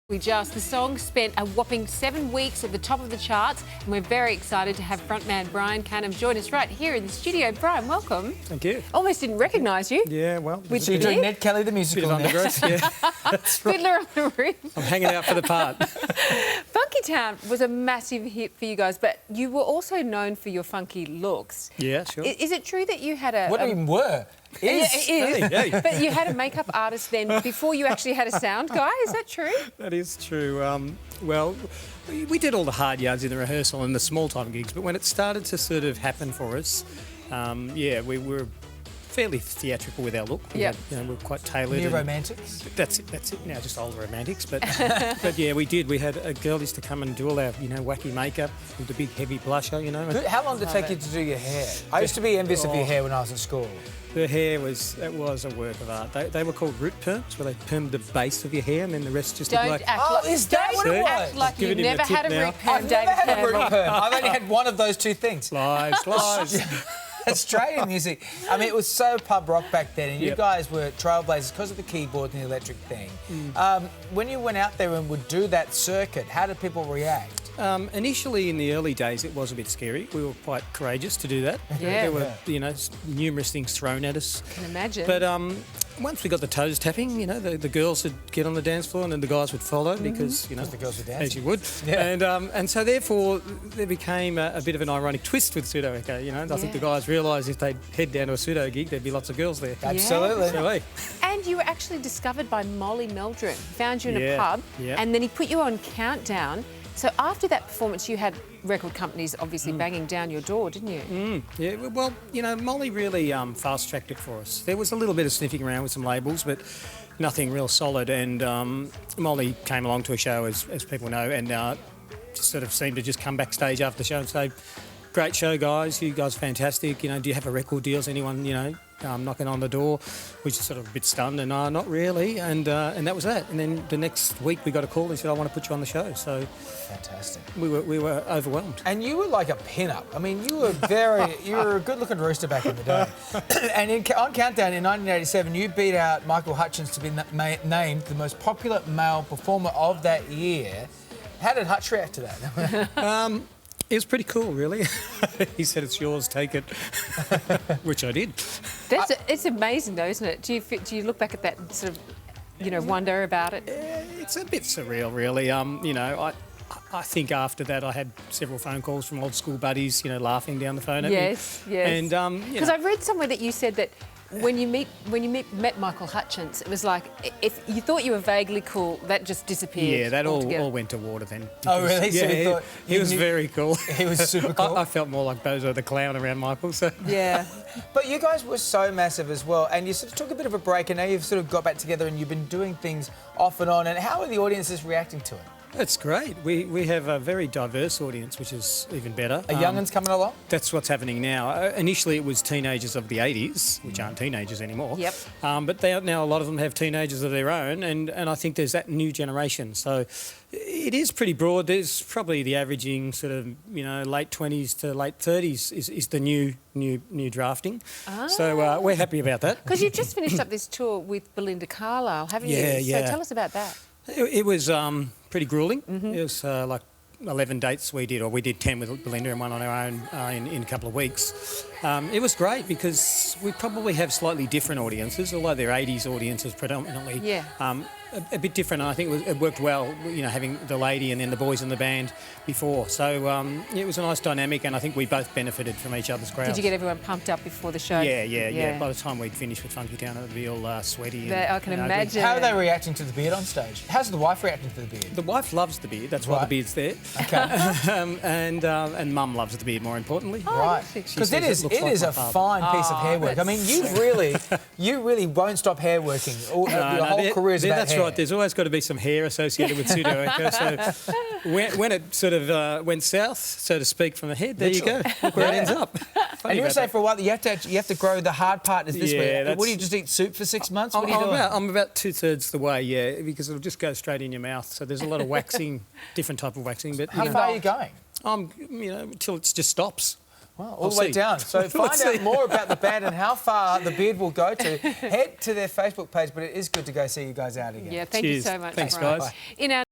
The song spent a whopping 7 weeks at the top of the charts, and we're very excited to have frontman Brian Canham join us right here in the studio. Brian, welcome. Thank you. Almost didn't recognise you. Yeah, well... Which you're doing Ned Kelly the musical bit of undergrowth, yeah. That's right. Fiddler on the Roof. I'm hanging out for the part. Funky Town was a massive hit for you guys, but you were also known for your funky looks. Yeah, sure. Is it true that you had a... What do you mean were? It is. Hey. But you had a makeup artist then before you actually had a sound guy, is that true? That is true. Well, we did all the hard yards in the rehearsal and the small-time gigs, but when it started to sort of happen for us, yeah, we were fairly theatrical with our look. Yeah. We're quite tailored. New romantics? That's it. Now just old romantics. But but yeah, we did. We had a girl used to come and do all our, wacky makeup with the big heavy blusher, How long did it take you to do your hair? I used to be envious of your hair when I was at school. The hair was a work of art. They were called root perms, where they permed the base of your hair and then the rest just looked like... Is that what it was? Act like you've Giving him never a tip had a now. root perm, I've never had a root perm. I've only had one of those two things. Lies. Australian music. I mean, it was so pub rock back then, and you guys were trailblazers because of the keyboard and the electric thing. When you went out there and would do that circuit, how did people react? Initially, in the early days, it was a bit scary. We were quite courageous to do that. Yeah. There were, numerous things thrown at us. I can imagine. But once we got the toes tapping, the girls would get on the dance floor and then the guys would follow because, the girls were dancing. as you would. Yeah. And so therefore there became a bit of an ironic twist with Pseudo Echo. I think the guys realised if they'd head down to a pseudo gig, there'd be lots of girls there. Absolutely. So, hey. And you were actually discovered by Molly Meldrum. Found you in a pub, Yeah. and then he put you on Countdown. So after that performance, you had record companies obviously banging down your door, didn't you? Yeah, well, Molly really fast-tracked it for us. There was a little bit of sniffing around with some labels, but nothing real solid. And Molly came along to a show, as people know, and just sort of seemed to just come backstage after the show and say, "Great show, guys. You guys are fantastic. Do you have a record deal? Is anyone, knocking on the door?" We just sort of a bit stunned and not really. And that was that. And then the next week we got a call and said, "I want to put you on the show." So fantastic. We were overwhelmed. And you were like a pin-up. I mean, you were a good-looking rooster back in the day. And on Countdown in 1987, you beat out Michael Hutchence to be named the most popular male performer of that year. How did Hutch react to that? It was pretty cool, really. He said, "It's yours, take it," which I did. It's amazing, though, isn't it? Do you look back at that and sort of, wonder about it? It's a bit surreal, really. I think after that I had several phone calls from old school buddies, laughing down the phone at me. Yes. And because I read somewhere that you said that when you met Michael Hutchence, it was like if you thought you were vaguely cool, that just disappeared. Yeah, that all altogether. went to water then. Oh, really? Yeah, So you thought he was very cool. He was super cool. I felt more like Bozo the Clown around Michael. So. Yeah. But you guys were so massive as well, and you sort of took a bit of a break, and now you've sort of got back together and you've been doing things off and on. And how are the audiences reacting to it? That's great. We have a very diverse audience, which is even better. Are young'uns coming along? That's what's happening now. Initially, it was teenagers of the 80s, which aren't teenagers anymore. Yep. But now a lot of them have teenagers of their own, and I think there's that new generation. So it is pretty broad. There's probably the averaging sort of, late 20s to late 30s is the new drafting. So we're happy about that. Because you've just finished up this tour with Belinda Carlisle, haven't you? Yeah. So tell us about that. It was pretty gruelling. It was like 11 dates we did 10 with Belinda and one on our own in a couple of weeks. It was great because we probably have slightly different audiences, although they're 80s audiences predominantly. Yeah. A bit different, and I think it worked well, having the lady and then the boys in the band before. So it was a nice dynamic, and I think we both benefited from each other's crowds. Did you get everyone pumped up before the show? Yeah. By the time we'd finished with Funky Town, it would be all sweaty. I can imagine. How are they reacting to the beard on stage? How's the wife reacting to the beard? The wife loves the beard. That's why the beard's there. Okay. And Mum loves the beard more importantly. Right. Because it is a fine piece of hair work. I mean, you really won't stop hair working. Your whole career is about that's hair. right. There's always got to be some hair associated with Pseudo Echo. So when it sort of went south, so to speak, from the head, there you go. Look where it ends up. And you were saying for a while that you have to grow the hard part. Is this where? What do you just eat soup for 6 months? What are you doing? I'm about 2/3 the way, because it'll just go straight in your mouth. So there's a lot of waxing, different type of waxing. But how far are you going? Till it just stops. Well, all the way down. So find out more about the band and how far the beard will go to. Head to their Facebook page, but it is good to go see you guys out again. Yeah, thank you so much. Thanks, guys. In our